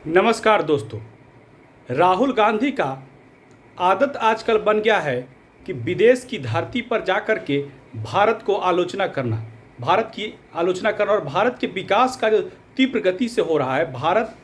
नमस्कार दोस्तों। राहुल गांधी का आदत आजकल बन गया है कि विदेश की धरती पर जाकर के भारत को आलोचना करना, भारत की आलोचना करना और भारत के विकास का जो तीव्र गति से हो रहा है, भारत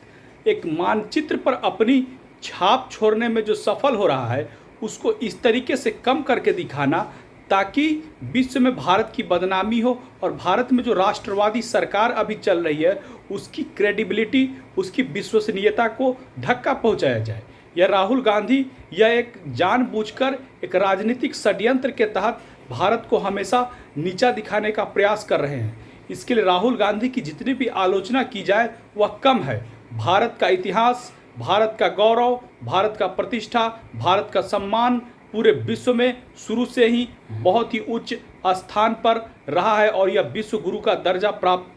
एक मानचित्र पर अपनी छाप छोड़ने में जो सफल हो रहा है उसको इस तरीके से कम करके दिखाना ताकि विश्व में भारत की बदनामी हो और भारत में जो राष्ट्रवादी सरकार अभी चल रही है उसकी क्रेडिबिलिटी, उसकी विश्वसनीयता को धक्का पहुंचाया जाए। यह राहुल गांधी यह एक जानबूझकर एक राजनीतिक षड्यंत्र के तहत भारत को हमेशा नीचा दिखाने का प्रयास कर रहे हैं। इसके लिए राहुल गांधी की जितनी भी आलोचना की जाए वह कम है। भारत का इतिहास, भारत का गौरव, भारत का प्रतिष्ठा, भारत का सम्मान पूरे विश्व में शुरू से ही बहुत ही उच्च स्थान पर रहा है और यह विश्व गुरु का दर्जा प्राप्त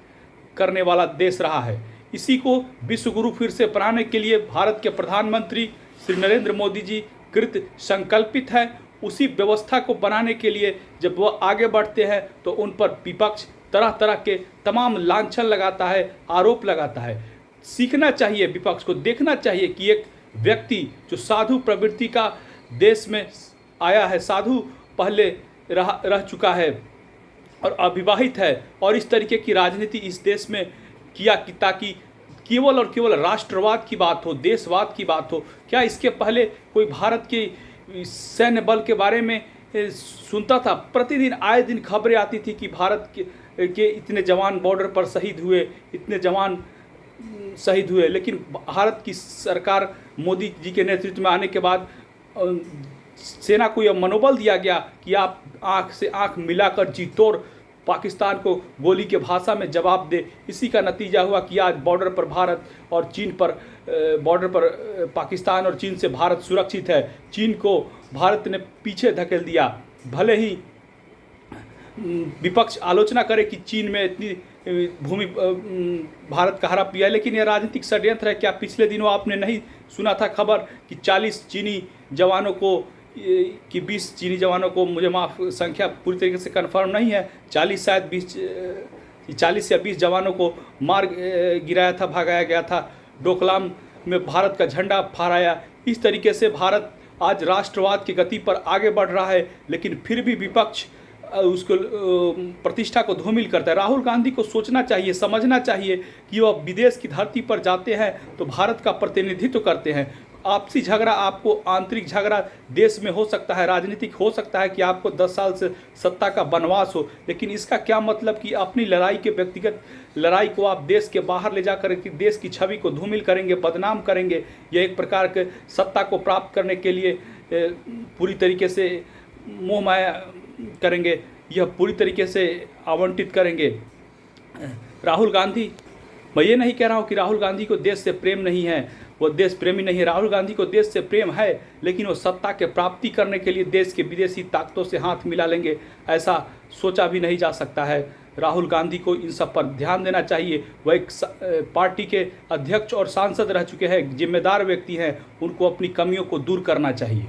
करने वाला देश रहा है। इसी को विश्व गुरु फिर से बनाने के लिए भारत के प्रधानमंत्री श्री नरेंद्र मोदी जी कृत संकल्पित हैं। उसी व्यवस्था को बनाने के लिए जब वह आगे बढ़ते हैं तो उन पर विपक्ष तरह तरह के तमाम लांछन लगाता है, आरोप लगाता है। सीखना चाहिए विपक्ष को, देखना चाहिए कि एक व्यक्ति जो साधु प्रवृत्ति का देश में आया है, साधु पहले रह चुका है और अविवाहित है और इस तरीके की राजनीति इस देश में किया कि ताकि केवल और केवल राष्ट्रवाद की बात हो, देशवाद की बात हो। क्या इसके पहले कोई भारत के सैन्य बल के बारे में सुनता था? प्रतिदिन आए दिन खबरें आती थी कि भारत के इतने जवान बॉर्डर पर शहीद हुए, इतने जवान शहीद हुए। लेकिन भारत की सरकार मोदी जी के नेतृत्व में आने के बाद सेना को यह मनोबल दिया गया कि आप आंख से आंख मिलाकर जी-तोड़ पाकिस्तान को गोली के भाषा में जवाब दे। इसी का नतीजा हुआ कि आज बॉर्डर पर भारत और चीन पर बॉर्डर पर पाकिस्तान और चीन से भारत सुरक्षित है। चीन को भारत ने पीछे धकेल दिया। भले ही विपक्ष आलोचना करे कि चीन में इतनी भूमि भारत का हड़प लिया है, लेकिन यह राजनीतिक षड्यंत्र है। क्या पिछले दिनों आपने नहीं सुना था खबर कि 40 चीनी जवानों को कि 20 चीनी जवानों को, मुझे माफ़, संख्या पूरी तरीके से कंफर्म नहीं है, 40 शायद 40 या 20 जवानों को मार गिराया था, भगाया गया था। डोकलाम में भारत का झंडा फहराया। इस तरीके से भारत आज राष्ट्रवाद की गति पर आगे बढ़ रहा है, लेकिन फिर भी विपक्ष उसको प्रतिष्ठा को धूमिल करता है। राहुल गांधी को सोचना चाहिए, समझना चाहिए कि वह विदेश की धरती पर जाते हैं तो भारत का प्रतिनिधित्व करते हैं। आपसी झगड़ा, आपको आंतरिक झगड़ा देश में हो सकता है, राजनीतिक हो सकता है कि आपको 10 साल से सत्ता का वनवास हो, लेकिन इसका क्या मतलब कि अपनी लड़ाई के व्यक्तिगत लड़ाई को आप देश के बाहर ले जाकर के देश की छवि को धूमिल करेंगे, बदनाम करेंगे। यह एक प्रकार के सत्ता को प्राप्त करने के लिए पूरी तरीके से मोह माया करेंगे, यह पूरी तरीके से आवंटित करेंगे। राहुल गांधी, मैं ये नहीं कह रहा हूँ कि राहुल गांधी को देश से प्रेम नहीं है, वो देश प्रेमी नहीं है। राहुल गांधी को देश से प्रेम है, लेकिन वो सत्ता के प्राप्ति करने के लिए देश के विदेशी ताकतों से हाथ मिला लेंगे, ऐसा सोचा भी नहीं जा सकता है। राहुल गांधी को इन सब पर ध्यान देना चाहिए। वह एक पार्टी के अध्यक्ष और सांसद रह चुके हैं, जिम्मेदार व्यक्ति हैं, उनको अपनी कमियों को दूर करना चाहिए।